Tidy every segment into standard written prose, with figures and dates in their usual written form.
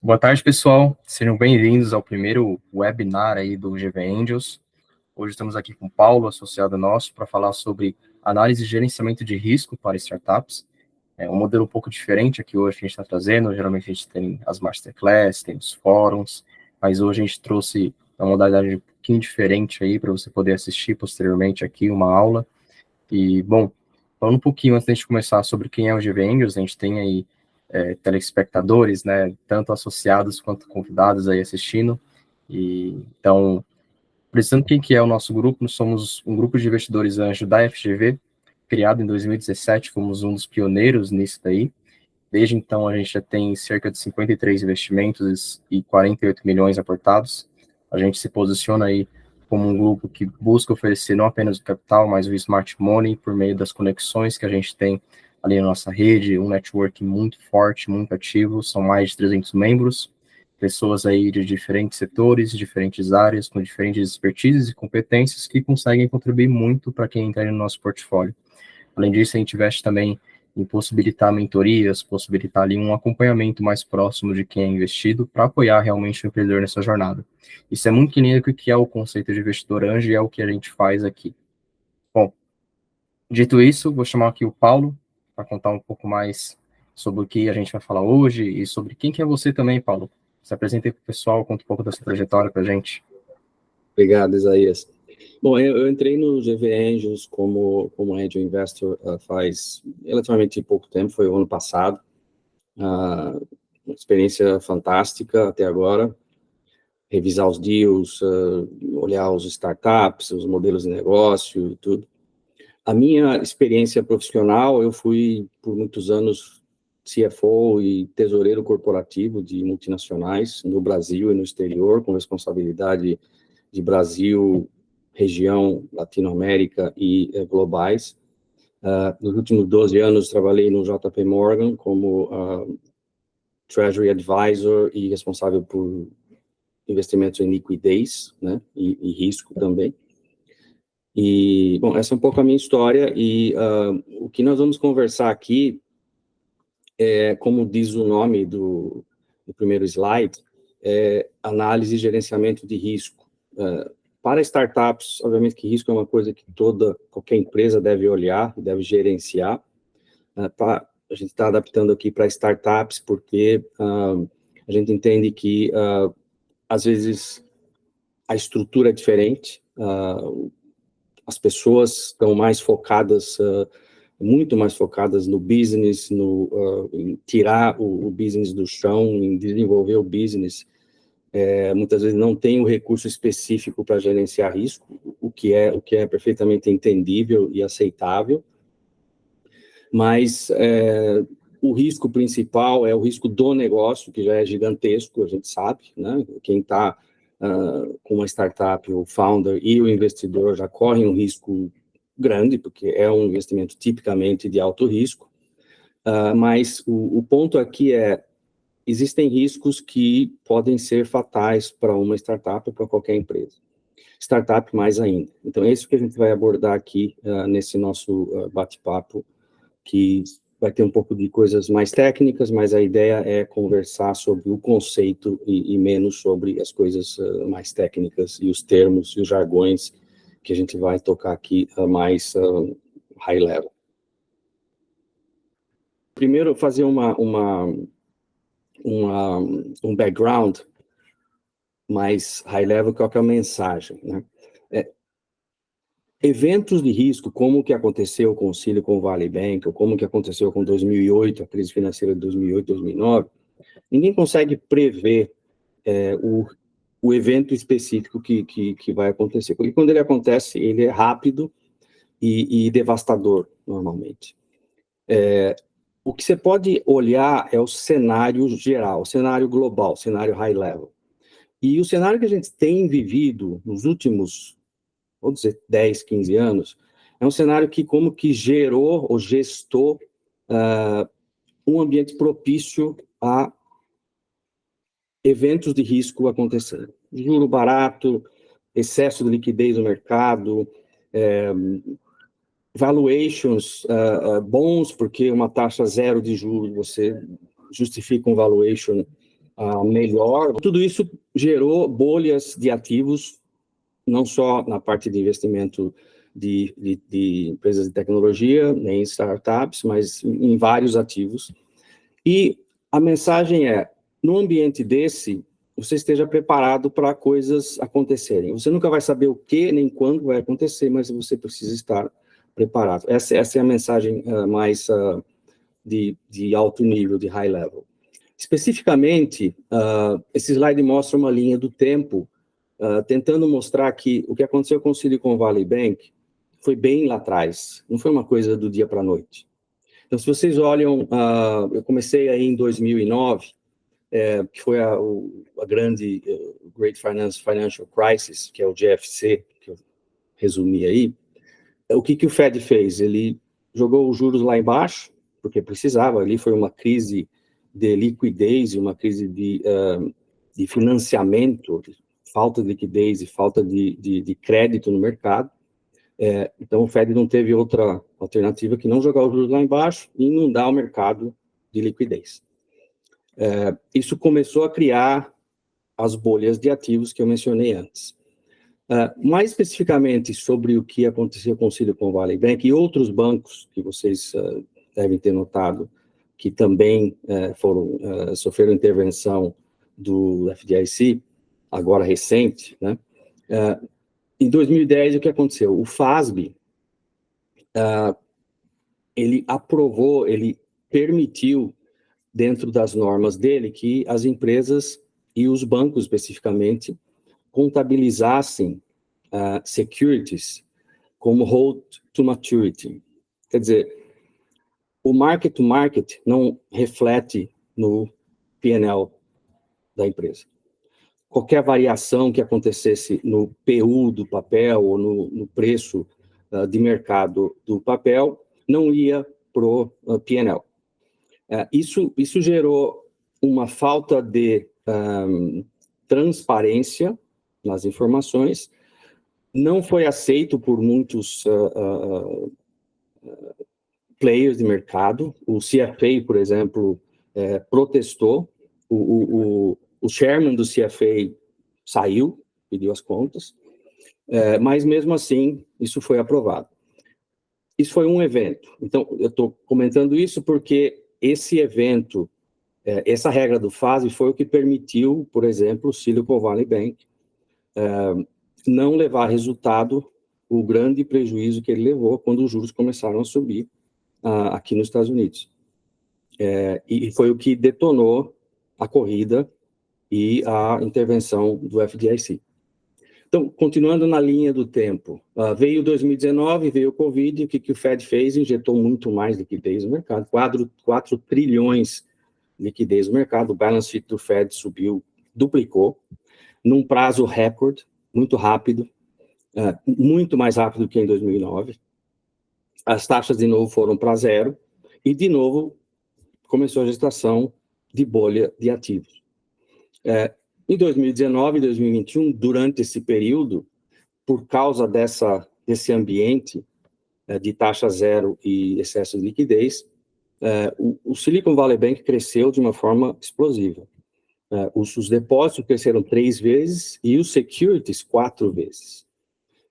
Boa tarde, pessoal. Sejam bem-vindos ao primeiro webinar aí do GV Angels. Hoje estamos aqui com o Paulo, associado nosso, para falar sobre análise e gerenciamento de risco para startups. É um modelo um pouco diferente aqui hoje que a gente está trazendo. Geralmente a gente tem as masterclass, tem os fóruns, mas hoje a gente trouxe uma modalidade um pouquinho diferente aí para você poder assistir posteriormente aqui uma aula. E, bom, falando um pouquinho antes de a gente começar sobre quem é o GV Angels, a gente tem aí telespectadores, né, tanto associados quanto convidados aí assistindo. E então, precisando quem que é o nosso grupo, nós somos um grupo de investidores anjo da FGV, criado em 2017, fomos um dos pioneiros nisso daí. Desde então, a gente já tem cerca de 53 investimentos e 48 milhões aportados. A gente se posiciona aí como um grupo que busca oferecer não apenas o capital, mas o smart money por meio das conexões que a gente tem ali na nossa rede, um network muito forte, muito ativo, são mais de 300 membros, pessoas aí de diferentes setores, diferentes áreas, com diferentes expertises e competências que conseguem contribuir muito para quem entra no nosso portfólio. Além disso, a gente investe também em possibilitar mentorias, possibilitar ali um acompanhamento mais próximo de quem é investido para apoiar realmente o empreendedor nessa jornada. Isso é muito lindo o que é o conceito de investidor anjo e é o que a gente faz aqui. Bom, dito isso, vou chamar aqui o Paulo para contar um pouco mais sobre o que a gente vai falar hoje e sobre quem que é você também, Paulo. Se apresente aí para o pessoal, conta um pouco da sua trajetória para a gente. Obrigado, Isaías. Bom, eu entrei no GV Angels como Angel Investor faz relativamente pouco tempo, foi o ano passado. Uma experiência fantástica até agora. Revisar os deals, olhar os startups, os modelos de negócio e tudo. A minha experiência profissional, eu fui por muitos anos CFO e tesoureiro corporativo de multinacionais no Brasil e no exterior, com responsabilidade de Brasil, região, Latinoamérica e globais. Nos últimos 12 anos, trabalhei no JP Morgan como Treasury Advisor e responsável por investimentos em liquidez, né, e risco também. E, bom, essa é um pouco a minha história, e o que nós vamos conversar aqui é, como diz o nome do primeiro slide, análise e gerenciamento de risco. Para startups, obviamente que risco é uma coisa que qualquer empresa deve olhar, deve gerenciar. A gente está adaptando aqui para startups porque a gente entende que, às vezes, a estrutura é diferente, as pessoas estão mais focadas, muito mais focadas no business, em tirar o business do chão, em desenvolver o business. Muitas vezes não tem o recurso específico para gerenciar risco, o que é perfeitamente entendível e aceitável, mas o risco principal é o risco do negócio, que já é gigantesco, a gente sabe, né? Quem está com uma startup, o founder e o investidor já correm um risco grande, porque é um investimento tipicamente de alto risco, mas o ponto aqui existem riscos que podem ser fatais para uma startup ou para qualquer empresa. Startup mais ainda. Então, é isso que a gente vai abordar aqui nesse nosso bate-papo, que vai ter um pouco de coisas mais técnicas, mas a ideia é conversar sobre o conceito e menos sobre as coisas mais técnicas e os termos e os jargões que a gente vai tocar aqui mais high level. Primeiro, fazer um background mais high level, qual que é a mensagem, né? Eventos de risco, como que aconteceu com o Silicon Valley Bank, ou como que aconteceu com 2008, a crise financeira de 2008, 2009, ninguém consegue prever o evento específico que vai acontecer. Porque quando ele acontece, ele é rápido e devastador, normalmente. O que você pode olhar é o cenário geral, o cenário global, o cenário high level. E o cenário que a gente tem vivido nos últimos, vamos dizer, 10, 15 anos, é um cenário que como que gerou ou gestou um ambiente propício a eventos de risco acontecerem. Juro barato, excesso de liquidez no mercado, valuations bons, porque uma taxa zero de juros, você justifica um valuation melhor. Tudo isso gerou bolhas de ativos, não só na parte de investimento de empresas de tecnologia, nem startups, mas em vários ativos. E a mensagem é, no ambiente desse, você esteja preparado para coisas acontecerem. Você nunca vai saber o que nem quando vai acontecer, mas você precisa estar preparado. Essa é a mensagem mais de alto nível, de high level. Especificamente, esse slide mostra uma linha do tempo, tentando mostrar que o que aconteceu com o Silicon Valley Bank foi bem lá atrás, não foi uma coisa do dia para a noite. Então, se vocês olham, eu comecei aí em 2009, que foi a grande Great Financial Crisis, que é o GFC, que eu resumi aí. O que o Fed fez? Ele jogou os juros lá embaixo, porque precisava, ali foi uma crise de liquidez, uma crise de financiamento, falta de liquidez e falta de crédito no mercado. Então, o Fed não teve outra alternativa que não jogar os juros lá embaixo e inundar o mercado de liquidez. Isso começou a criar as bolhas de ativos que eu mencionei antes. Mais especificamente sobre o que aconteceu com o Silicon Valley Bank e outros bancos que vocês devem ter notado que também sofreram intervenção do FDIC, agora recente, né? Em 2010, o que aconteceu? O FASB, ele aprovou, ele permitiu, dentro das normas dele, que as empresas e os bancos, especificamente, contabilizassem securities como hold to maturity. Quer dizer, o market to market não reflete no P&L da empresa. Qualquer variação que acontecesse no PU do papel ou no preço de mercado do papel não ia para o P&L. Isso gerou uma falta de transparência nas informações, não foi aceito por muitos players de mercado. O CFA, por exemplo, protestou, o chairman do CFA saiu, pediu as contas, mas mesmo assim, isso foi aprovado. Isso foi um evento. Então, eu estou comentando isso porque esse evento, essa regra do FASB foi o que permitiu, por exemplo, o Silicon Valley Bank não levar resultado o grande prejuízo que ele levou quando os juros começaram a subir aqui nos Estados Unidos. E foi o que detonou a corrida e a intervenção do FDIC. Então, continuando na linha do tempo, veio 2019, veio o Covid, o que o Fed fez? Injetou muito mais liquidez no mercado, 4 trilhões de liquidez no mercado, o balance sheet do Fed subiu, duplicou, num prazo recorde, muito rápido, muito mais rápido que em 2009. As taxas, de novo, foram para zero, e, de novo, começou a gestação de bolha de ativos. Em 2019 e 2021, durante esse período, por causa desse ambiente de taxa zero e excesso de liquidez, o Silicon Valley Bank cresceu de uma forma explosiva. Os depósitos cresceram 3 vezes e os securities 4 vezes.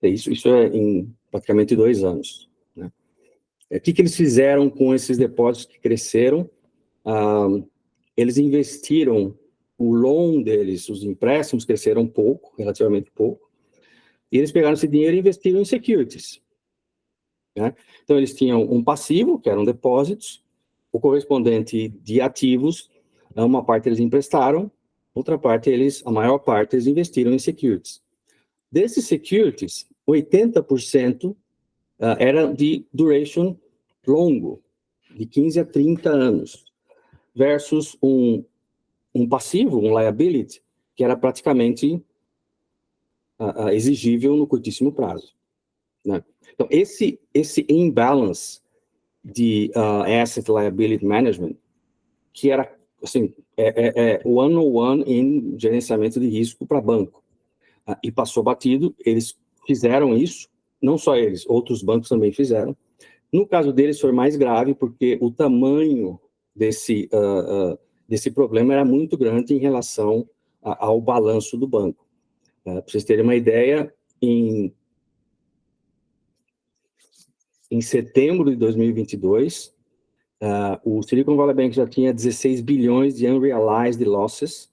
Isso é em praticamente 2 anos. Né? O que eles fizeram com esses depósitos que cresceram? Eles investiram o loan deles, os empréstimos cresceram pouco, relativamente pouco, e eles pegaram esse dinheiro e investiram em securities. Né? Então, eles tinham um passivo, que eram depósitos, o correspondente de ativos, uma parte eles emprestaram, outra parte a maior parte eles investiram em securities. Desses securities, 80% era de duration longo, de 15 a 30 anos, versus um passivo, um liability, que era praticamente exigível no curtíssimo prazo. Né? Então, esse imbalance de asset liability management, que era, assim, one-on-one em gerenciamento de risco para banco, e passou batido, eles fizeram isso, não só eles, outros bancos também fizeram. No caso deles foi mais grave, porque o tamanho desse problema era muito grande em relação ao balanço do banco. Para vocês terem uma ideia, em setembro de 2022, o Silicon Valley Bank já tinha 16 bilhões de unrealized losses,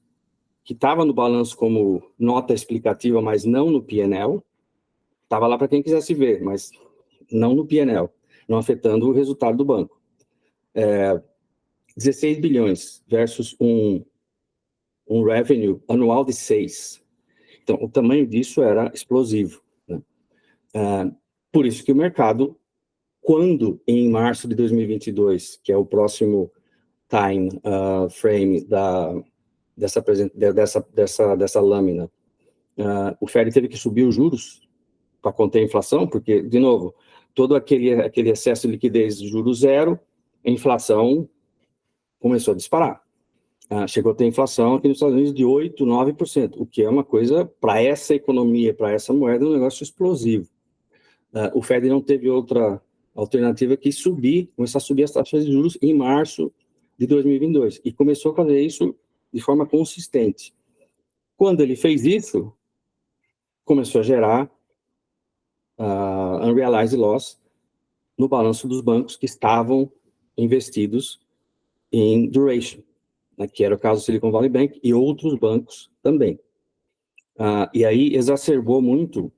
que estava no balanço como nota explicativa, mas não no P&L. Estava lá para quem quisesse ver, mas não no P&L, não afetando o resultado do banco. 16 bilhões versus um revenue anual de 6. Então, o tamanho disso era explosivo, né? Por isso que o mercado, quando em março de 2022, que é o próximo time frame dessa lâmina, o Fed teve que subir os juros para conter a inflação, porque, de novo, todo aquele excesso de liquidez de juros zero, a inflação começou a disparar. Chegou a ter inflação aqui nos Estados Unidos de 8%, 9%, o que é uma coisa, para essa economia, para essa moeda, um negócio explosivo. O Fed não teve outra alternativa que começar a subir as taxas de juros em março de 2022, e começou a fazer isso de forma consistente. Quando ele fez isso, começou a gerar unrealized loss no balanço dos bancos que estavam investidos em duration, né, que era o caso do Silicon Valley Bank e outros bancos também. E aí exacerbou muito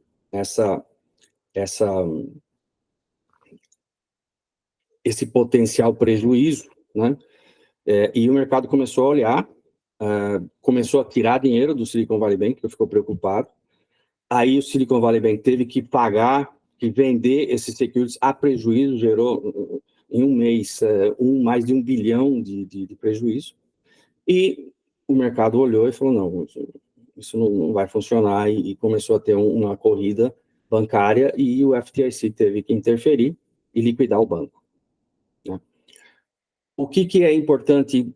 esse potencial prejuízo, né? E o mercado começou a olhar, começou a tirar dinheiro do Silicon Valley Bank, que ficou preocupado. Aí o Silicon Valley Bank teve que vender esses securities a prejuízo, gerou em um mês mais de 1 bilhão de prejuízo. E o mercado olhou e falou, não, isso não vai funcionar, e começou a ter uma corrida bancária, e o FDIC teve que interferir e liquidar o banco, né? O que é importante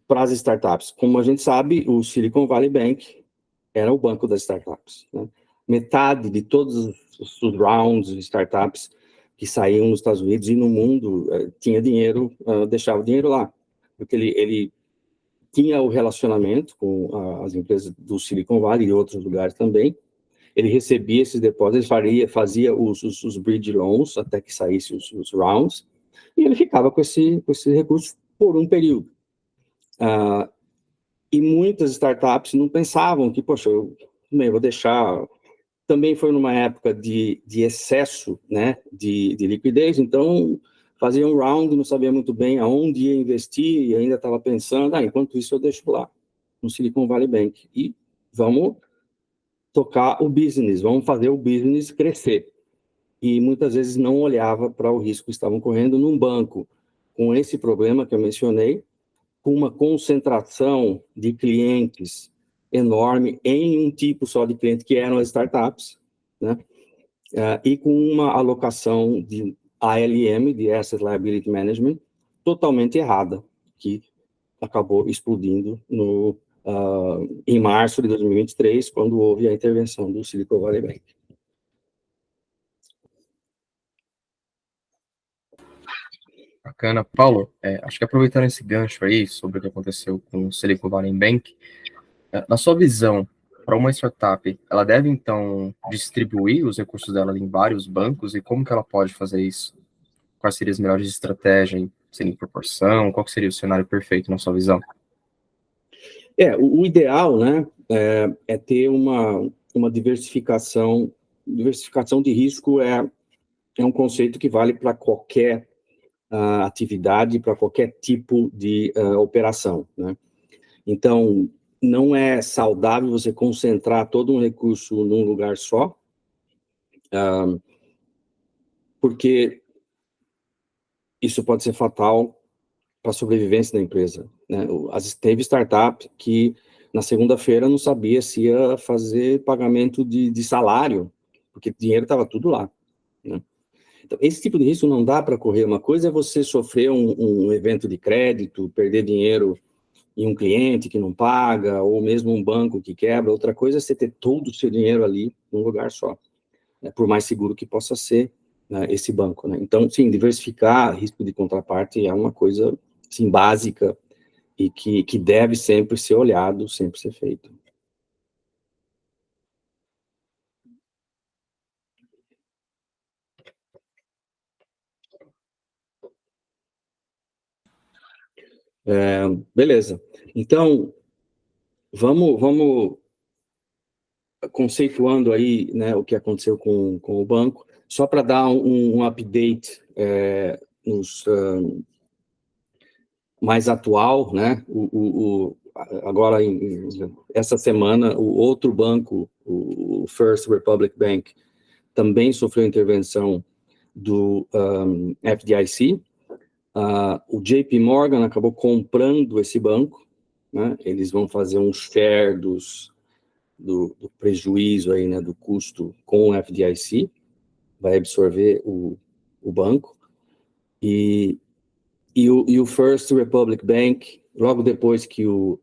para as startups? Como a gente sabe, o Silicon Valley Bank era o banco das startups, né? Metade de todos os rounds de startups que saíam nos Estados Unidos e no mundo tinha dinheiro, deixava o dinheiro lá, porque ele tinha o relacionamento com as empresas do Silicon Valley e outros lugares também. Ele recebia esses depósitos, fazia os bridge loans até que saísse os rounds, e ele ficava com esse recurso por um período. E muitas startups não pensavam que, poxa, eu vou deixar. Também foi numa época de excesso, né, de liquidez, então fazia um round, não sabia muito bem aonde ia investir, e ainda estava pensando, enquanto isso eu deixo lá, no Silicon Valley Bank, e vamos tocar o business, vamos fazer o business crescer. E muitas vezes não olhava para o risco que estavam correndo num banco com esse problema que eu mencionei, com uma concentração de clientes enorme em um tipo só de cliente, que eram as startups, né? E com uma alocação de ALM, de Asset Liability Management, totalmente errada, que acabou explodindo em março de 2023, quando houve a intervenção do Silicon Valley Bank. Bacana. Paulo, acho que aproveitando esse gancho aí sobre o que aconteceu com o Silicon Valley Bank, na sua visão, para uma startup, ela deve, então, distribuir os recursos dela em vários bancos, e como que ela pode fazer isso? Quais seriam as melhores estratégias, seria em proporção? Qual seria o cenário perfeito na sua visão? O ideal, né, é ter uma diversificação. Diversificação de risco é um conceito que vale para qualquer atividade, para qualquer tipo de operação, né? Então, não é saudável você concentrar todo um recurso num lugar só, porque isso pode ser fatal para a sobrevivência da empresa, né? Teve startup que na segunda-feira não sabia se ia fazer pagamento de salário, porque o dinheiro estava tudo lá, né? Então, esse tipo de risco não dá para correr. Uma coisa é você sofrer um evento de crédito, perder dinheiro em um cliente que não paga, ou mesmo um banco que quebra. Outra coisa é você ter todo o seu dinheiro ali num lugar só, né? Por mais seguro que possa ser, né, esse banco, né? Então, sim, diversificar risco de contraparte é uma coisa, assim, básica e que deve sempre ser olhado, sempre ser feito. Beleza. Então, vamos conceituando aí, né, o que aconteceu com o banco, só para dar um update mais atual, né? Agora, essa semana, o outro banco, o First Republic Bank, também sofreu intervenção do FDIC. O JP Morgan acabou comprando esse banco, né? Eles vão fazer um share do prejuízo aí, né, do custo com o FDIC, vai absorver o banco, e o First Republic Bank, logo depois que o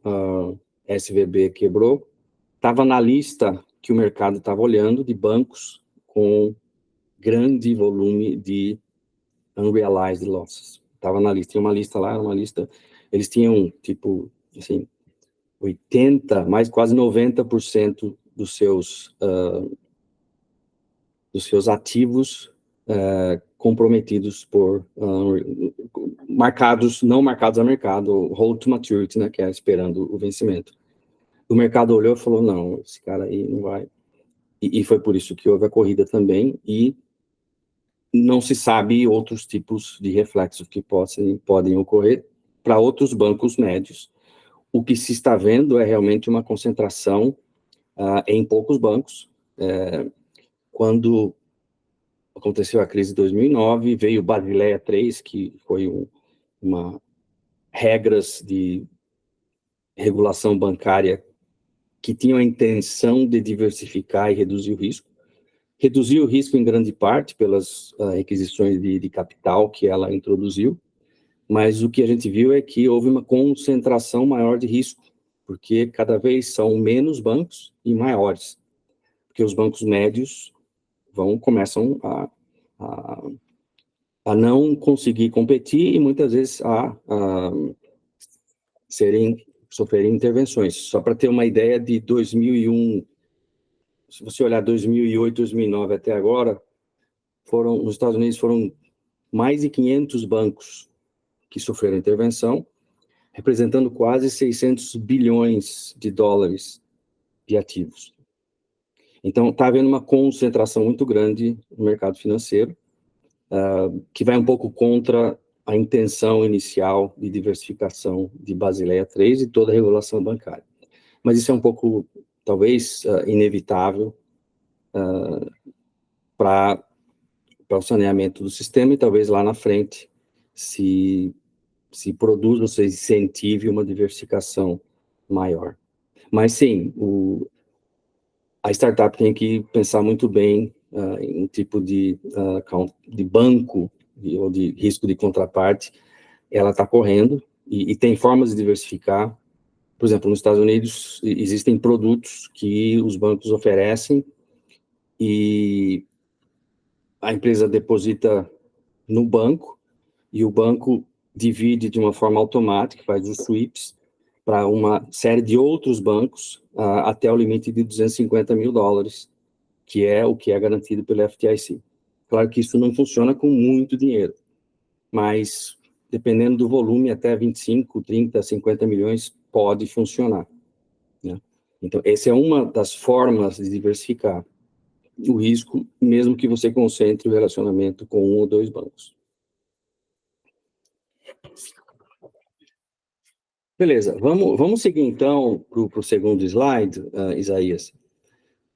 SVB quebrou, estava na lista que o mercado estava olhando de bancos com grande volume de unrealized losses. Estava na lista, tinha uma lista lá, eles tinham, tipo, assim, 80%, mais quase 90% dos seus ativos comprometidos por não marcados a mercado, hold to maturity, né, que é esperando o vencimento. O mercado olhou e falou, não, esse cara aí não vai. E foi por isso que houve a corrida também, e não se sabe outros tipos de reflexos que podem ocorrer para outros bancos médios. O que se está vendo é realmente uma concentração em poucos bancos. Quando aconteceu a crise de 2009, veio Basileia III, que foi regras de regulação bancária que tinham a intenção de diversificar e reduzir o risco. Reduziu o risco em grande parte pelas requisições de capital que ela introduziu, mas o que a gente viu é que houve uma concentração maior de risco, porque cada vez são menos bancos e maiores, porque os bancos médios começam a não conseguir competir e muitas vezes a sofrerem intervenções. Só para ter uma ideia, de 2001, se você olhar 2008, 2009 até agora, nos Estados Unidos foram mais de 500 bancos que sofreram intervenção, representando quase 600 bilhões de dólares de ativos. Então, está havendo uma concentração muito grande no mercado financeiro, que vai um pouco contra a intenção inicial de diversificação de Basileia III e toda a regulação bancária. Mas isso é um pouco, talvez, inevitável para o saneamento do sistema, e talvez lá na frente se produza ou se incentive uma diversificação maior. Mas sim, a startup tem que pensar muito bem em um tipo de banco ou de risco de contraparte ela está correndo, e tem formas de diversificar. Por exemplo, nos Estados Unidos existem produtos que os bancos oferecem e a empresa deposita no banco, e o banco divide de uma forma automática, faz os sweeps para uma série de outros bancos até o limite de $250 mil, que é o que é garantido pelo FDIC. Claro que isso não funciona com muito dinheiro, mas dependendo do volume, até 25, 30, 50 milhões pode funcionar, né? Então, essa é uma das formas de diversificar o risco, mesmo que você concentre o relacionamento com um ou dois bancos. Beleza, vamos seguir então para o segundo slide, Isaías.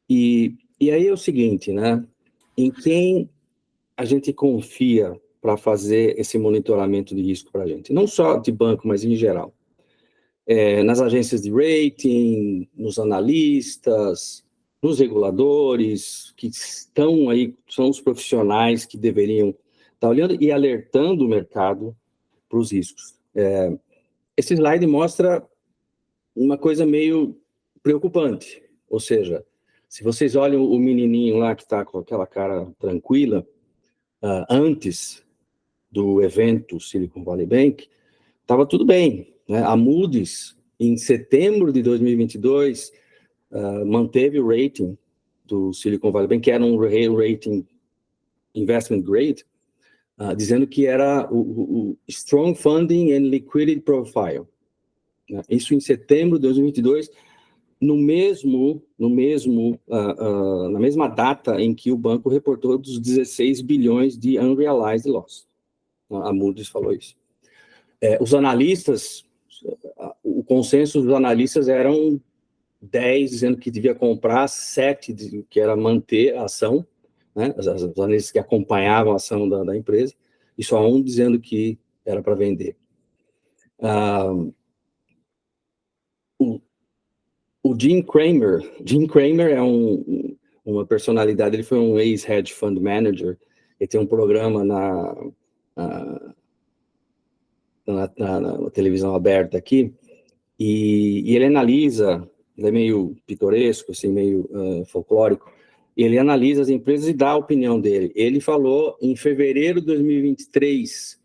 E aí é o seguinte, né? Em quem a gente confia para fazer esse monitoramento de risco para a gente? Não só de banco, mas em geral. Nas agências de rating, nos analistas, nos reguladores, que estão aí, são os profissionais que deveriam estar olhando e alertando o mercado para os riscos. Esse slide mostra uma coisa meio preocupante, ou seja, se vocês olham o menininho lá que está com aquela cara tranquila, antes do evento Silicon Valley Bank, estava tudo bem, né? A Moody's, em setembro de 2022, manteve o rating do Silicon Valley Bank, que era um rating investment grade, dizendo que era o strong funding and liquidity profile. Isso em setembro de 2022, na mesma data em que o banco reportou dos 16 bilhões de unrealized loss. A Moody's falou isso. Os analistas, o consenso dos analistas eram 10 dizendo que devia comprar, 7 que era manter a ação, né? Os analistas que acompanhavam a ação da empresa, e só um dizendo que era para vender. O Jim Cramer é uma personalidade, ele foi um ex-hedge fund manager, ele tem um programa na televisão aberta aqui, e ele analisa, ele é meio pitoresco, assim, meio folclórico, ele analisa as empresas e dá a opinião dele. Ele falou em fevereiro de 2023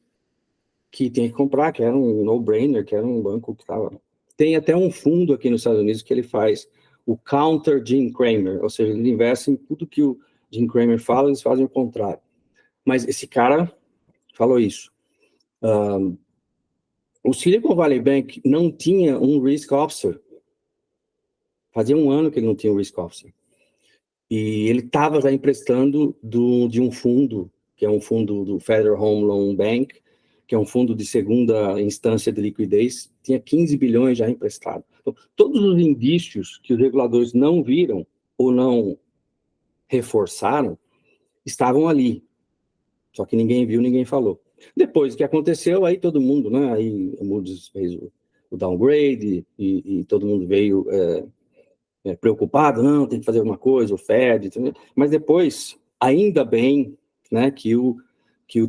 que tem que comprar, que era um no-brainer, que era um banco que estava... Tem até um fundo aqui nos Estados Unidos que ele faz o counter Jim Cramer, ou seja, ele investe em tudo que o Jim Cramer fala, eles fazem o contrário. Mas esse cara falou isso. O Silicon Valley Bank não tinha um risk officer. Fazia um ano que ele não tinha um risk officer. E ele estava já emprestando de um fundo, que é um fundo do Federal Home Loan Bank, que é um fundo de segunda instância de liquidez, tinha 15 bilhões já emprestado. Então, todos os indícios que os reguladores não viram ou não reforçaram estavam ali. Só que ninguém viu, ninguém falou. Depois que aconteceu, aí todo mundo, né? Aí o Moody's fez o downgrade e todo mundo veio preocupado, não, tem que fazer alguma coisa, o Fed, entendeu? Mas depois, ainda bem, né, que o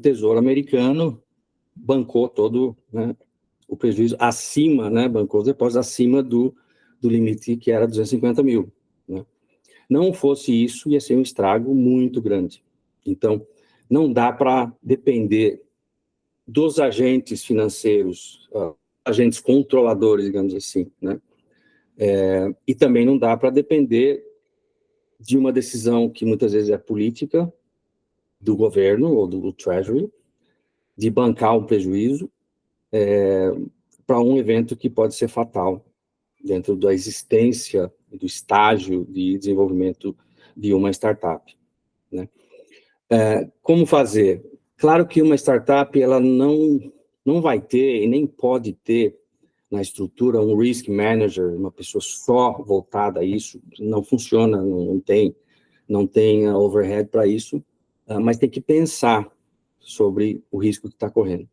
Tesouro americano bancou todo, né, o prejuízo acima, né, bancou os depósitos acima do limite que era 250 mil. Né? Não fosse isso, ia ser um estrago muito grande. Então, não dá para depender dos agentes financeiros, agentes controladores, digamos assim, né? E também não dá para depender de uma decisão que muitas vezes é política, do governo ou do Treasury, de bancar um prejuízo para um evento que pode ser fatal dentro da existência, do estágio de desenvolvimento de uma startup. Né? Como fazer? Claro que uma startup ela não vai ter e nem pode ter na estrutura um risk manager, uma pessoa só voltada a isso, não funciona, não tem overhead para isso, mas tem que pensar sobre o risco que está correndo.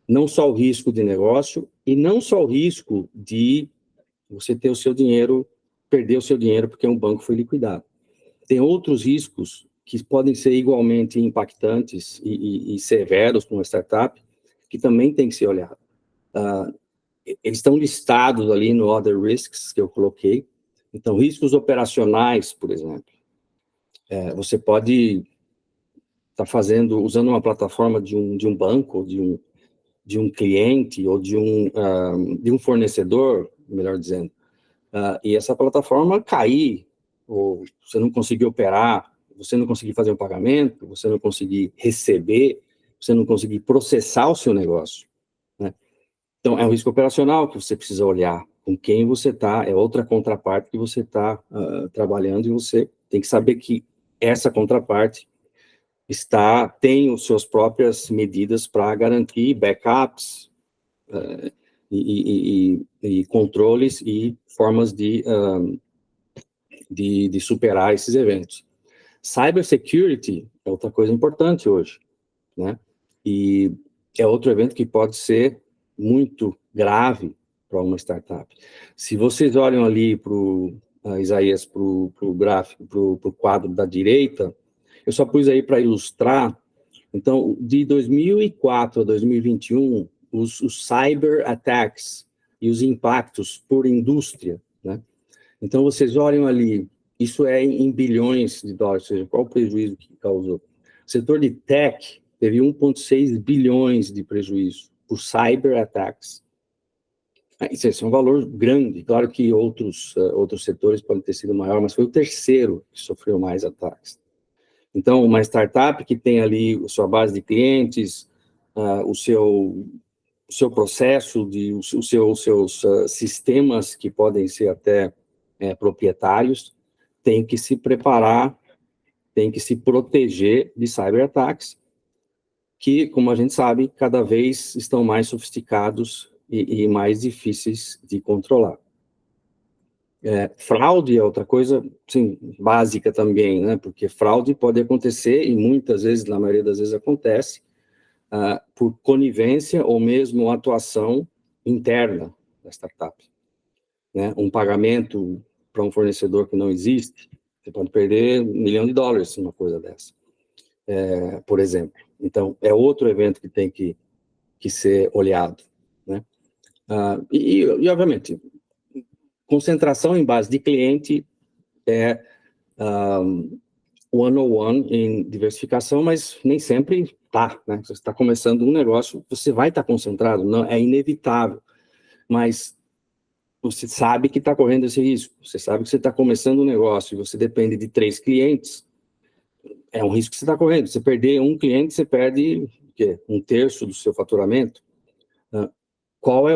Não só o risco de negócio e não só o risco de você ter o seu dinheiro, perder o seu dinheiro porque um banco foi liquidado. Tem outros riscos que podem ser igualmente impactantes e severos para uma startup, que também tem que ser olhado. Eles estão listados ali no Other Risks que eu coloquei. Então, riscos operacionais, por exemplo. Você pode estar usando uma plataforma de um banco, de um cliente ou de um fornecedor, melhor dizendo, e essa plataforma cair, ou você não conseguir operar, você não conseguir fazer um pagamento, você não conseguir receber, você não conseguir processar o seu negócio. Né? Então, é um risco operacional que você precisa olhar com quem você está, é outra contraparte que você está trabalhando, e você tem que saber que essa contraparte tem as suas próprias medidas para garantir backups e controles e formas de superar esses eventos. Cybersecurity é outra coisa importante hoje, né? E é outro evento que pode ser muito grave para uma startup. Se vocês olham ali Isaías, para o gráfico, para o quadro da direita, eu só pus aí para ilustrar. Então, de 2004 a 2021, os cyber attacks e os impactos por indústria, né? Então, vocês olham ali, isso é em bilhões de dólares, ou seja, qual o prejuízo que causou? O setor de tech teve 1,6 bilhões de prejuízo por cyber attacks. Isso é um valor grande. Claro que outros setores podem ter sido maior, mas foi o terceiro que sofreu mais ataques. Então, uma startup que tem ali a sua base de clientes, o seu processo, os seus sistemas, que podem ser até proprietários, tem que se preparar, tem que se proteger de cyberataques, que, como a gente sabe, cada vez estão mais sofisticados e mais difíceis de controlar. Fraude é outra coisa, sim, básica também, né? Porque fraude pode acontecer, e muitas vezes, na maioria das vezes acontece, por conivência ou mesmo atuação interna da startup. Né? Um pagamento para um fornecedor que não existe, você pode perder US$ 1 milhão numa coisa dessa, por exemplo. Então, é outro evento que tem que ser olhado. Né? Obviamente, concentração em base de cliente é one-on-one em diversificação, mas nem sempre está, né? Se você está começando um negócio, você vai estar concentrado, não é inevitável, mas você sabe que está correndo esse risco, você sabe que você está começando um negócio e você depende de 3 clientes, é um risco que você está correndo. Se perder um cliente, você perde o quê? 1/3 do seu faturamento. Qual é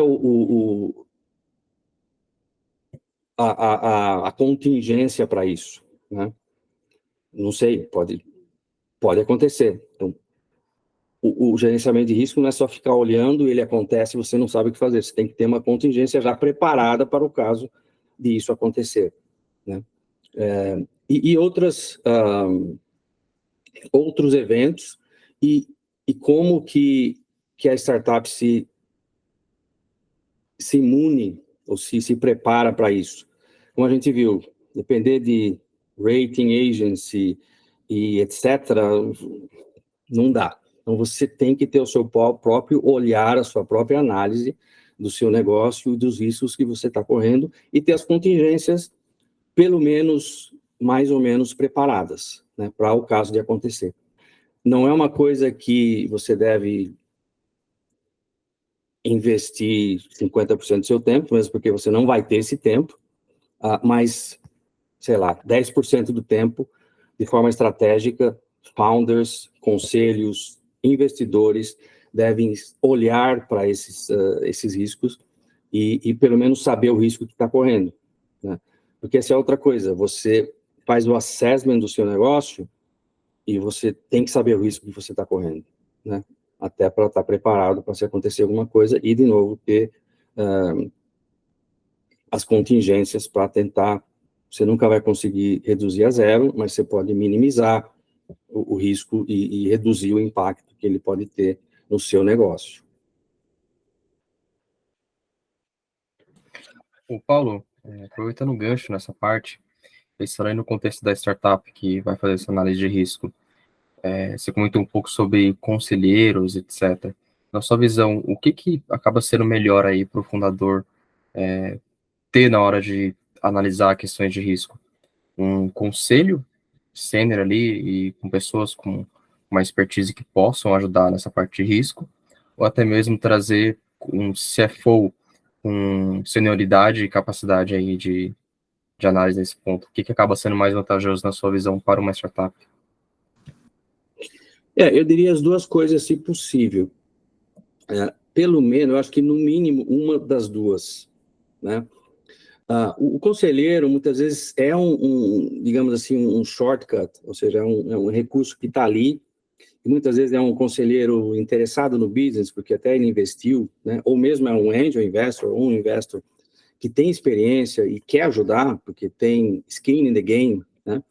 a contingência para isso? Né? Não sei, pode acontecer. Então, o gerenciamento de risco não é só ficar olhando, ele acontece e você não sabe o que fazer. Você tem que ter uma contingência já preparada para o caso de isso acontecer. Né? Outros eventos e como que a startup se imune ou se prepara para isso. Como a gente viu, depender de rating agency e etc., não dá. Então, você tem que ter o seu próprio olhar, a sua própria análise do seu negócio e dos riscos que você está correndo e ter as contingências, pelo menos, mais ou menos preparadas, né, para o caso de acontecer. Não é uma coisa que você deve investir 50% do seu tempo, mesmo porque você não vai ter esse tempo, mas, sei lá, 10% do tempo, de forma estratégica, founders, conselhos, investidores devem olhar para esses riscos e pelo menos saber o risco que está correndo. Né? Porque essa é outra coisa, você faz o assessment do seu negócio e você tem que saber o risco que você está correndo, né? Até para estar preparado para se acontecer alguma coisa e, de novo, ter as contingências para tentar. Você nunca vai conseguir reduzir a zero, mas você pode minimizar o risco e reduzir o impacto que ele pode ter no seu negócio. O Paulo, aproveitando o gancho nessa parte, pensando aí no contexto da startup que vai fazer essa análise de risco, você comentou um pouco sobre conselheiros, etc. Na sua visão, o que acaba sendo melhor aí para o fundador ter na hora de analisar questões de risco? Um conselho sênior ali e com pessoas com uma expertise que possam ajudar nessa parte de risco, ou até mesmo trazer um CFO com senioridade e capacidade aí de análise nesse ponto? O que acaba sendo mais vantajoso na sua visão para uma startup? Eu diria as duas coisas, se possível. Pelo menos, eu acho que no mínimo uma das duas, né? O conselheiro, muitas vezes, é digamos assim, um shortcut, ou seja, é um recurso que está ali, e muitas vezes é um conselheiro interessado no business, porque até ele investiu, né? Ou mesmo é um angel investor, ou um investor que tem experiência e quer ajudar, porque tem skin in the game, né?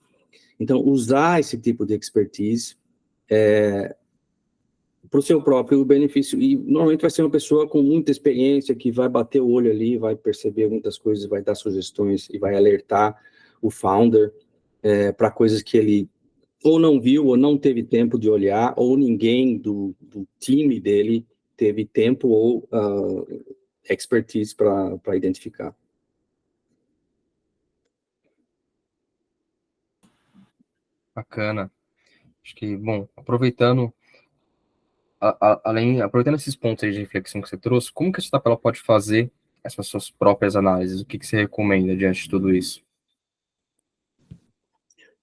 Então, usar esse tipo de expertise para o seu próprio benefício. E normalmente vai ser uma pessoa com muita experiência que vai bater o olho ali, vai perceber muitas coisas, vai dar sugestões e vai alertar o founder para coisas que ele ou não viu, ou não teve tempo de olhar, ou ninguém do time dele teve tempo ou expertise para identificar. Bacana. Acho que, bom, aproveitando esses pontos aí de reflexão que você trouxe, como que a startup ela pode fazer essas suas próprias análises? O que você recomenda diante de tudo isso?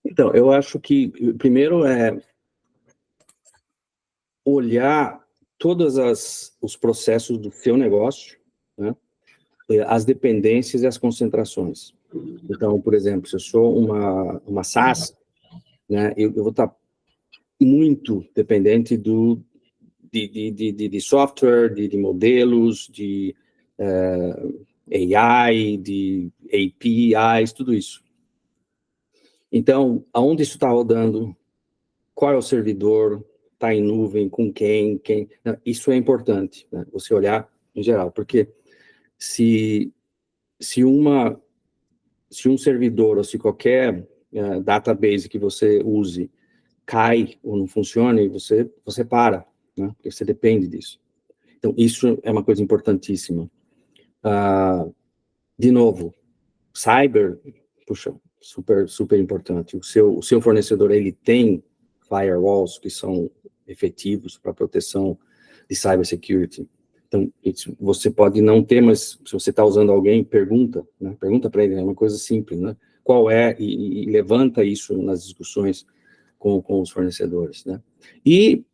Então, eu acho que, primeiro, olhar todos os processos do seu negócio, né? As dependências e as concentrações. Então, por exemplo, se eu sou uma SaaS, né, eu vou estar muito dependente de software, de modelos, de AI, de APIs, tudo isso. Então, aonde isso está rodando? Qual é o servidor? Está em nuvem? Com quem? Isso é importante, né? Você olhar em geral, porque se um servidor ou se qualquer database que você use cai ou não funciona, você para, né? Porque você depende disso. Então, isso é uma coisa importantíssima. De novo, cyber, puxa, super, super importante. O seu fornecedor, ele tem firewalls que são efetivos para proteção de cybersecurity. Então, você pode não ter, mas se você está usando alguém, pergunta, né? Pergunta para ele, é uma coisa simples, né? Qual é, e levanta isso nas discussões com os fornecedores, né? E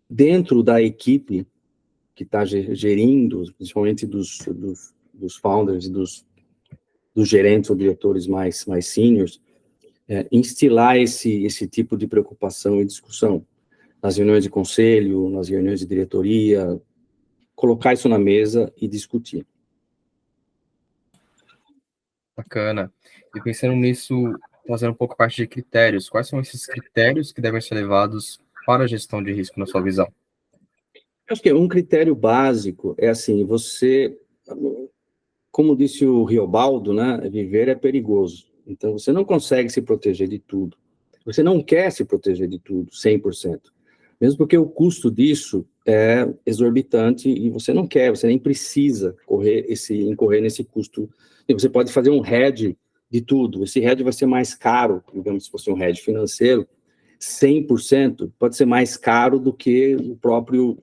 dentro da equipe que está gerindo, principalmente dos founders e dos gerentes ou diretores mais seniors, instilar esse tipo de preocupação e discussão nas reuniões de conselho, nas reuniões de diretoria, colocar isso na mesa e discutir. Bacana. E pensando nisso, fazendo um pouco parte de critérios, quais são esses critérios que devem ser levados para a gestão de risco na sua visão? Eu acho que um critério básico é assim, como disse o Riobaldo, né, viver é perigoso. Então, você não consegue se proteger de tudo. Você não quer se proteger de tudo, 100%. Mesmo porque o custo disso é exorbitante e você não quer, você nem precisa incorrer nesse custo. E você pode fazer um hedge de tudo. Esse hedge vai ser mais caro, digamos, se fosse um hedge financeiro, 100% pode ser mais caro do que o próprio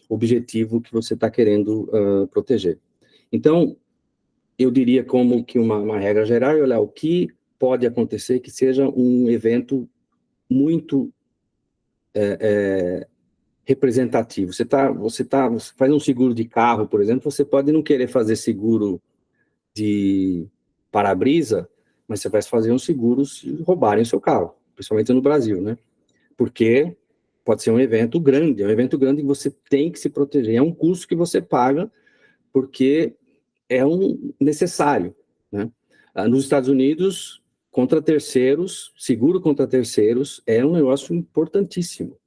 objetivo que você está querendo proteger. Então, eu diria como que uma regra geral é olhar o que pode acontecer que seja um evento muito representativo. Você faz um seguro de carro, por exemplo, você pode não querer fazer seguro de para-brisa, mas você vai fazer um seguro se roubarem o seu carro, principalmente no Brasil, né? Porque pode ser um evento grande, que você tem que se proteger, é um custo que você paga porque é um necessário, né? Nos Estados Unidos, seguro contra terceiros é um negócio importantíssimo,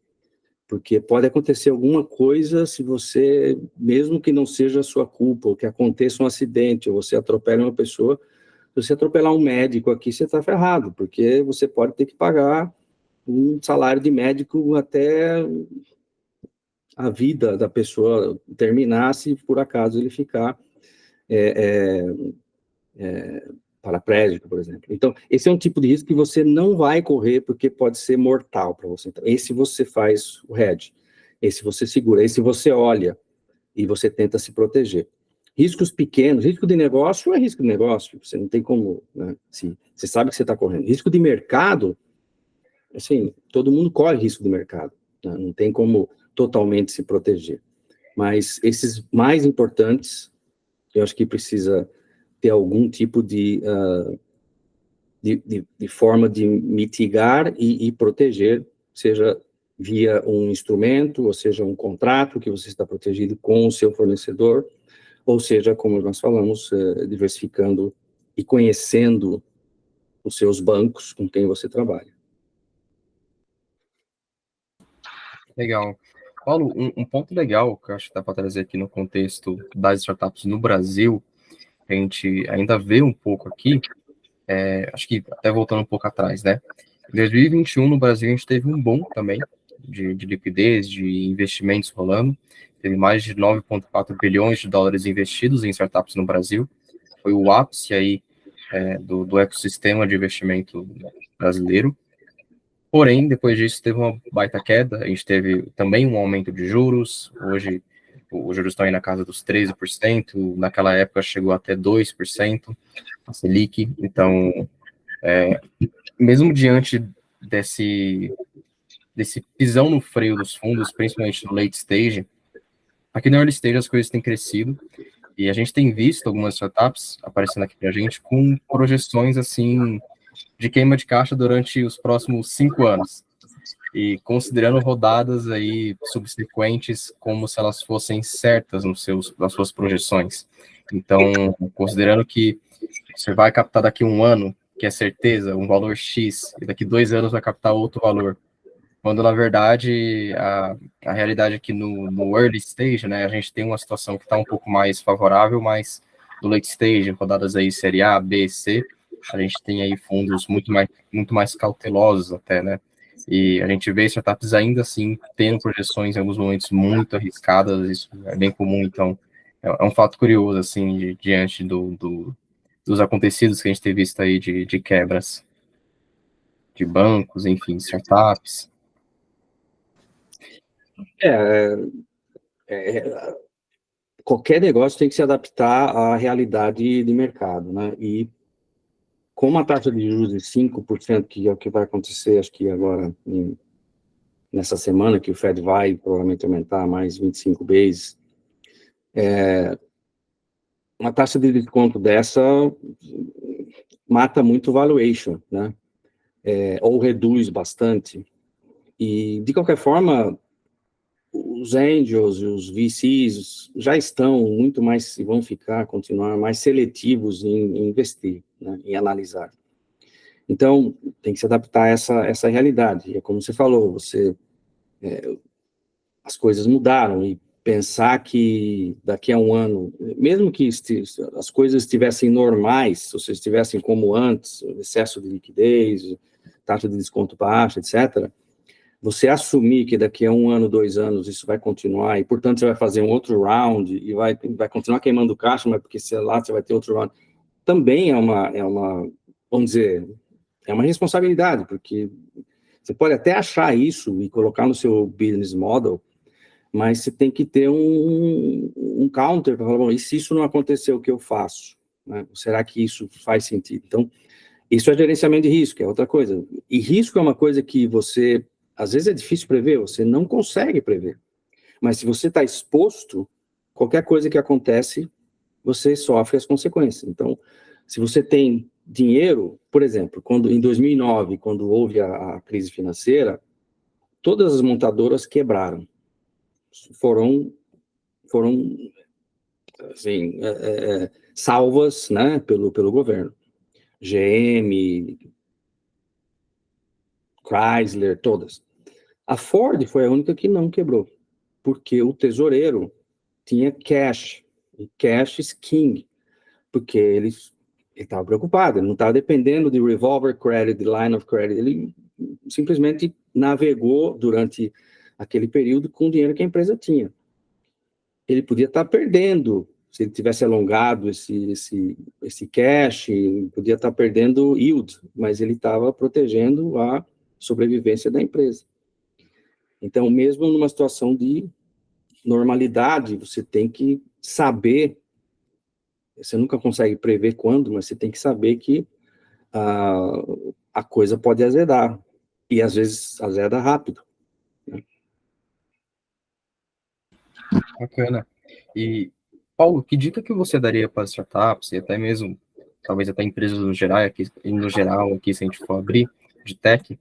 porque pode acontecer alguma coisa se você, mesmo que não seja a sua culpa, ou que aconteça um acidente, ou você atropela uma pessoa, se você atropelar um médico aqui, você está ferrado, porque você pode ter que pagar um salário de médico até a vida da pessoa terminar, se por acaso ele ficar paraplégico, por exemplo. Então, esse é um tipo de risco que você não vai correr porque pode ser mortal para você. Então, esse você faz o hedge, esse você segura, esse você olha e você tenta se proteger. Riscos pequenos, risco de negócio é risco de negócio, você não tem como, né? Você sabe que você está correndo. Risco de mercado, assim, todo mundo corre risco de mercado, né? Não tem como totalmente se proteger. Mas esses mais importantes, eu acho que precisa ter algum tipo de forma de mitigar e proteger, seja via um instrumento, ou seja, um contrato que você está protegido com o seu fornecedor, ou seja, como nós falamos, diversificando e conhecendo os seus bancos com quem você trabalha. Legal. Paulo, um ponto legal que eu acho que dá para trazer aqui no contexto das startups no Brasil, a gente ainda vê um pouco aqui, acho que até voltando um pouco atrás, né? Em 2021, no Brasil, a gente teve um boom também de liquidez, de investimentos rolando. Teve mais de 9,4 bilhões de dólares investidos em startups no Brasil. Foi o ápice aí do ecossistema de investimento brasileiro. Porém, depois disso, teve uma baita queda. A gente teve também um aumento de juros. Hoje, os juros estão aí na casa dos 13%, naquela época chegou até 2%, a Selic. Então, mesmo diante desse pisão no freio dos fundos, principalmente no late stage, aqui no early stage as coisas têm crescido, e a gente tem visto algumas startups aparecendo aqui para a gente com projeções, assim, de queima de caixa durante os próximos 5 anos. E considerando rodadas aí subsequentes como se elas fossem certas nas suas projeções. Então, considerando que você vai captar daqui a um ano, que é certeza, um valor X, e daqui 2 anos vai captar outro valor, quando na verdade a realidade aqui no early stage, né, a gente tem uma situação que está um pouco mais favorável, mas no late stage, rodadas aí série A, B, C, a gente tem aí fundos muito mais cautelosos até, né, e a gente vê startups ainda assim tendo projeções em alguns momentos muito arriscadas, isso é bem comum. Então é um fato curioso, assim, diante dos acontecidos que a gente tem visto aí de quebras de bancos, enfim, startups. Qualquer negócio tem que se adaptar à realidade de mercado, né? E com a taxa de juros de 5%, que é o que vai acontecer, acho que agora, nessa semana, que o Fed vai provavelmente aumentar mais 25 bases, uma taxa de desconto dessa mata muito o valuation, né? Ou reduz bastante. E, de qualquer forma, os angels e os VCs já estão muito mais, e vão continuar mais seletivos em investir, né, em analisar. Então, tem que se adaptar a essa realidade. E é como você falou, as coisas mudaram, e pensar que daqui a um ano, mesmo que as coisas estivessem normais, se vocês estivessem como antes, excesso de liquidez, taxa de desconto baixa, etc., você assumir que daqui a um ano, 2 anos, isso vai continuar, e, portanto, você vai fazer um outro round, e vai continuar queimando caixa, mas porque, sei lá, você vai ter outro round, também é uma, vamos dizer, é uma responsabilidade, porque você pode até achar isso e colocar no seu business model, mas você tem que ter um counter para falar, bom, e se isso não acontecer, o que eu faço? Né? Será que isso faz sentido? Então, isso é gerenciamento de risco, é outra coisa. E risco é uma coisa que você, às vezes é difícil prever, você não consegue prever. Mas se você está exposto, qualquer coisa que acontece, você sofre as consequências. Então, se você tem dinheiro, por exemplo, em 2009, quando houve a crise financeira, todas as montadoras quebraram. Foram assim, salvas, né, pelo governo. GM, Chrysler, todas. A Ford foi a única que não quebrou, porque o tesoureiro tinha cash, e cash is king, porque ele estava preocupado, ele não estava dependendo de revolver credit, de line of credit, ele simplesmente navegou durante aquele período com o dinheiro que a empresa tinha. Ele podia estar perdendo, se ele tivesse alongado esse cash, podia estar perdendo yield, mas ele estava protegendo a sobrevivência da empresa. Então, mesmo numa situação de normalidade, você tem que saber, você nunca consegue prever quando, mas você tem que saber que a coisa pode azedar, e às vezes azeda rápido. Né? Bacana. E, Paulo, que dica que você daria para startups e até mesmo, talvez até empresas no geral aqui, se a gente for abrir, de tech,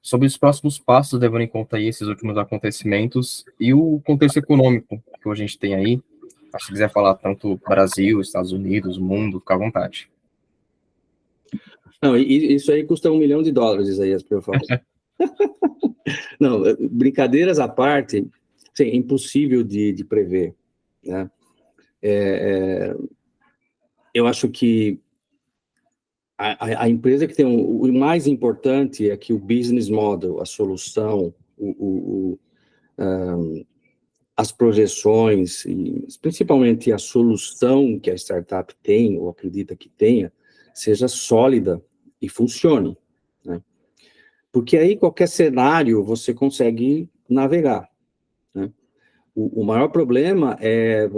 sobre os próximos passos, levando em conta aí esses últimos acontecimentos e o contexto econômico que a gente tem aí? Se quiser falar tanto Brasil, Estados Unidos, mundo, fica à vontade. Não, isso aí custa $1 milhão, Isaías, para eu falar. Não, brincadeiras à parte, sim, é impossível de prever, né? Eu acho que a empresa que tem o mais importante é que o business model, a solução, as projeções, e principalmente a solução que a startup tem, ou acredita que tenha, seja sólida e funcione, né? Porque aí qualquer cenário você consegue navegar, né? O maior problema é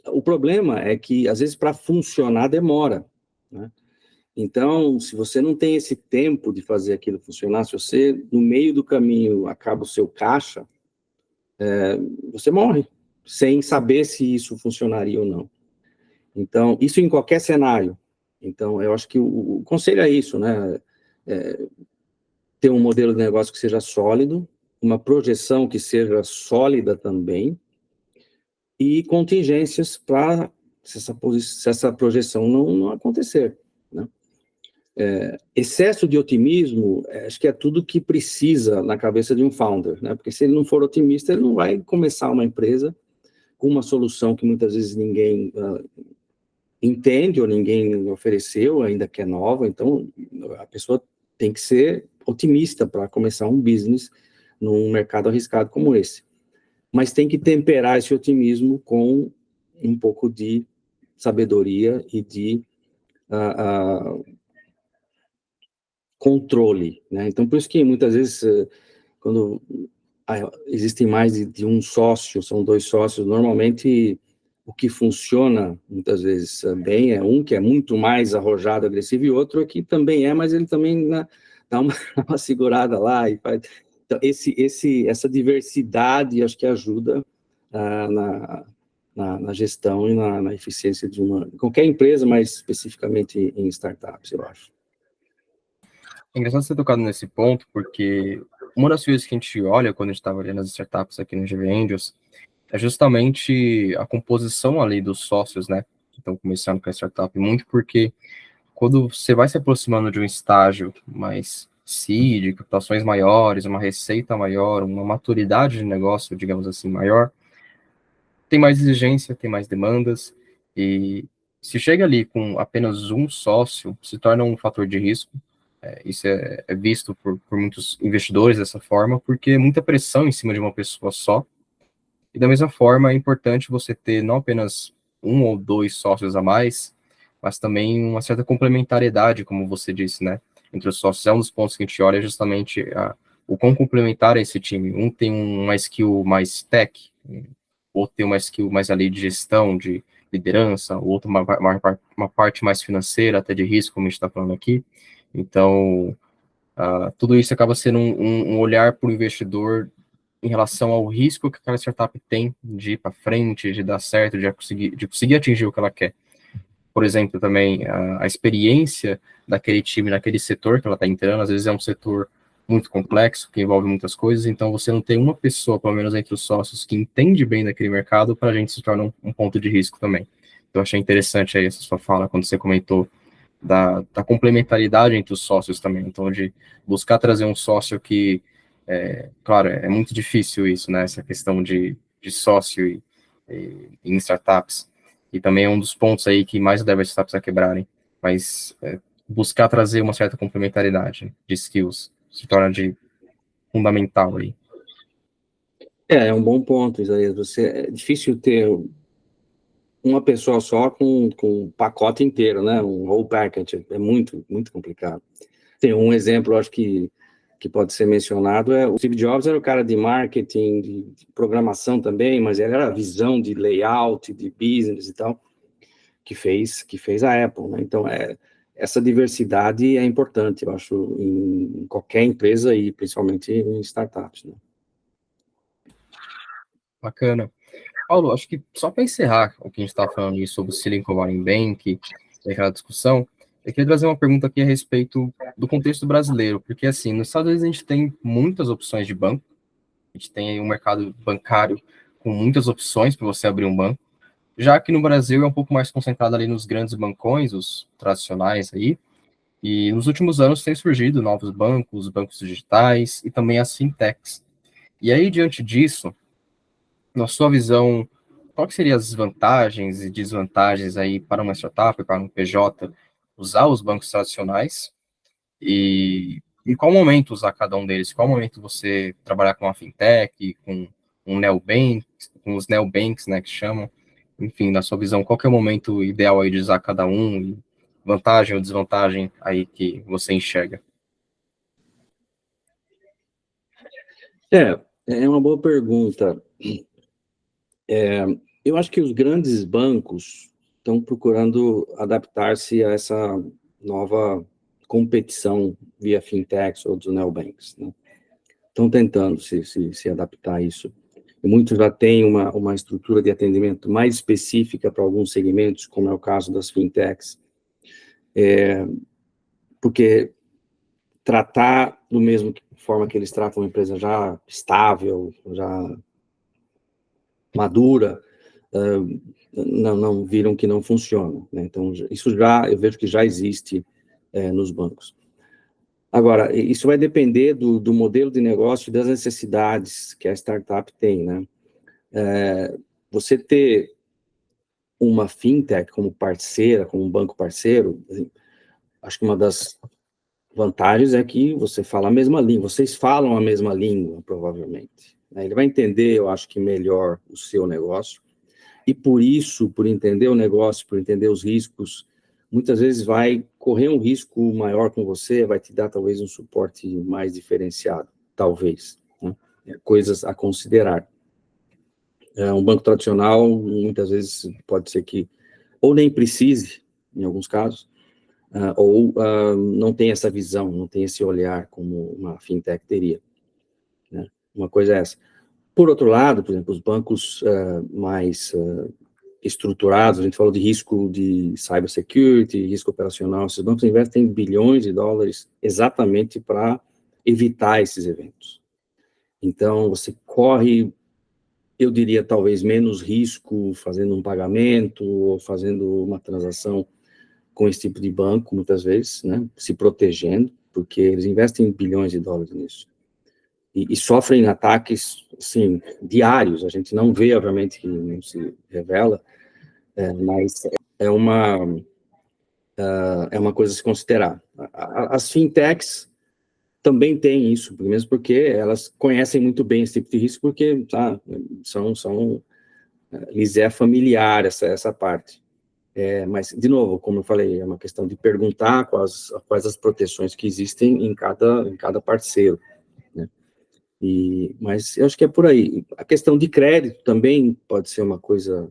o problema é que, às vezes, para funcionar demora, né? Então, se você não tem esse tempo de fazer aquilo funcionar, se você, no meio do caminho, acaba o seu caixa, você morre, sem saber se isso funcionaria ou não. Então, isso em qualquer cenário. Então, eu acho que o conselho é isso, né? Ter um modelo de negócio que seja sólido, uma projeção que seja sólida também, e contingências para se essa projeção não acontecer, né? Excesso de otimismo, acho que é tudo que precisa na cabeça de um founder, né? Porque se ele não for otimista, ele não vai começar uma empresa com uma solução que muitas vezes ninguém entende ou ninguém ofereceu, ainda que é nova. Então, a pessoa tem que ser otimista para começar um business num mercado arriscado como esse. Mas tem que temperar esse otimismo com um pouco de sabedoria e de controle, né? Então, por isso que muitas vezes, quando existem mais de um sócio, são dois sócios, normalmente o que funciona muitas vezes bem é um que é muito mais arrojado, agressivo, e outro que também é, mas ele também dá uma segurada lá e faz. Então, essa diversidade acho que ajuda na gestão e na eficiência de qualquer empresa, mas especificamente em startups, eu acho. É engraçado você ter tocado nesse ponto, porque uma das coisas que a gente olha quando a gente estava olhando as startups aqui no GV Angels é justamente a composição ali dos sócios, né, que estão começando com a startup, muito porque quando você vai se aproximando de um estágio mais seed, captações maiores, uma receita maior, uma maturidade de negócio, digamos assim, maior, tem mais exigência, tem mais demandas, e se chega ali com apenas um sócio, se torna um fator de risco. Isso é visto por muitos investidores dessa forma, porque é muita pressão em cima de uma pessoa só. E da mesma forma, é importante você ter não apenas um ou dois sócios a mais, mas também uma certa complementariedade, como você disse, né? Entre os sócios. É um dos pontos que a gente olha justamente o quão complementar é esse time. Um tem uma skill mais tech, outro tem uma skill mais ali de gestão, de liderança, o outro uma parte mais financeira, até de risco, como a gente está falando aqui. Então, tudo isso acaba sendo um olhar para o investidor em relação ao risco que aquela startup tem de ir para frente, de dar certo, de conseguir atingir o que ela quer. Por exemplo, também a experiência daquele time, naquele setor que ela está entrando, às vezes é um setor muito complexo, que envolve muitas coisas, então você não tem uma pessoa, pelo menos entre os sócios, que entende bem daquele mercado, para a gente se torna um ponto de risco também. Então, eu achei interessante aí essa sua fala, quando você comentou da complementaridade entre os sócios também, então de buscar trazer um sócio que, claro, é muito difícil isso, né, essa questão de sócio em startups, e também é um dos pontos aí que mais leva as startups a quebrarem, mas buscar trazer uma certa complementaridade de skills se torna de fundamental aí. É um bom ponto, Isaías. É difícil ter uma pessoa só com um pacote inteiro, né? Um whole package. É muito, muito complicado. Tem um exemplo, acho que pode ser mencionado, o Steve Jobs era o cara de marketing, de programação também, mas ele era a visão de layout, de business e tal, que fez a Apple, né? Então, essa diversidade é importante, eu acho, em qualquer empresa e principalmente em startups, né? Bacana. Paulo, acho que só para encerrar o que a gente está falando aí sobre o Silicon Valley Bank e aquela discussão, eu queria trazer uma pergunta aqui a respeito do contexto brasileiro, porque assim, nos Estados Unidos a gente tem muitas opções de banco, a gente tem aí um mercado bancário com muitas opções para você abrir um banco, já que no Brasil é um pouco mais concentrado ali nos grandes bancões, os tradicionais aí, e nos últimos anos tem surgido novos bancos, bancos digitais e também as fintechs. E aí, diante disso, na sua visão, qual que seriam as vantagens e desvantagens aí para uma startup, para um PJ, usar os bancos tradicionais e em qual momento usar cada um deles? Qual momento você trabalhar com uma fintech, com um neobank, com os neobanks, né, que chamam? Enfim, na sua visão, qual que é o momento ideal aí de usar cada um? E vantagem ou desvantagem aí que você enxerga? É uma boa pergunta. Eu acho que os grandes bancos estão procurando adaptar-se a essa nova competição via fintechs ou dos neobanks, né? Estão tentando se adaptar a isso. E muitos já têm uma estrutura de atendimento mais específica para alguns segmentos, como é o caso das fintechs, porque tratar da mesma forma que eles tratam uma empresa já estável, já madura, não viram que não funciona, né? Então, isso eu vejo que já existe nos bancos. Agora, isso vai depender do modelo de negócio e das necessidades que a startup tem, né? Você ter uma fintech como parceira, como um banco parceiro, acho que uma das vantagens é que você fala a mesma língua, vocês falam a mesma língua, provavelmente, né? Ele vai entender, eu acho que melhor o seu negócio, e por isso, por entender o negócio, por entender os riscos, muitas vezes vai correr um risco maior com você, vai te dar talvez um suporte mais diferenciado, talvez, né? Coisas a considerar. Um banco tradicional, muitas vezes, pode ser que ou nem precise, em alguns casos, ou não tem essa visão, não tem esse olhar como uma fintech teria, né? Uma coisa é essa. Por outro lado, por exemplo, os bancos mais estruturados, a gente falou de risco de cybersecurity, risco operacional, esses bancos investem bilhões de dólares exatamente para evitar esses eventos. Então, você corre, eu diria, talvez menos risco fazendo um pagamento ou fazendo uma transação com esse tipo de banco, muitas vezes, né, se protegendo, porque eles investem bilhões de dólares nisso. E sofrem ataques, assim, diários, a gente não vê, obviamente, que não se revela, mas é uma coisa a se considerar. As fintechs também têm isso, mesmo porque elas conhecem muito bem esse tipo de risco, porque lhes é familiar essa parte. Mas, de novo, como eu falei, é uma questão de perguntar quais as proteções que existem em cada parceiro, né? Mas eu acho que é por aí. A questão de crédito também pode ser uma coisa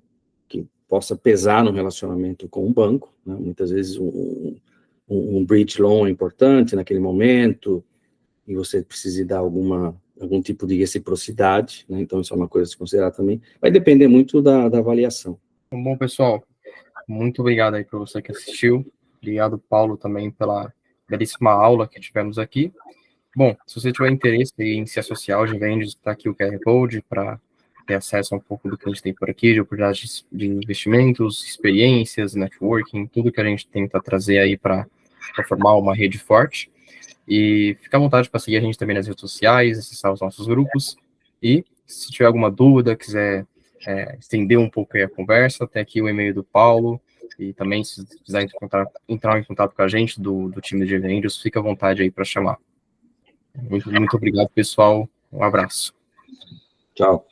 que possa pesar no relacionamento com o banco, né? Muitas vezes um bridge loan é importante naquele momento, e você precisa dar algum tipo de reciprocidade, né? Então isso é uma coisa a se considerar também. Vai depender muito da avaliação. Bom, pessoal, muito obrigado aí para você que assistiu. Obrigado, Paulo, também pela belíssima aula que tivemos aqui. Bom, se você tiver interesse em se associar ao GVendas, está aqui o QR Code para ter acesso a um pouco do que a gente tem por aqui, de oportunidades de investimentos, experiências, networking, tudo que a gente tenta trazer aí para formar uma rede forte. E fica à vontade para seguir a gente também nas redes sociais, acessar os nossos grupos. E se tiver alguma dúvida, quiser estender um pouco aí a conversa, tem aqui o e-mail do Paulo. E também, se quiser entrar em contato com a gente do time de GVendas, fica à vontade aí para chamar. Muito obrigado, pessoal. Um abraço. Tchau.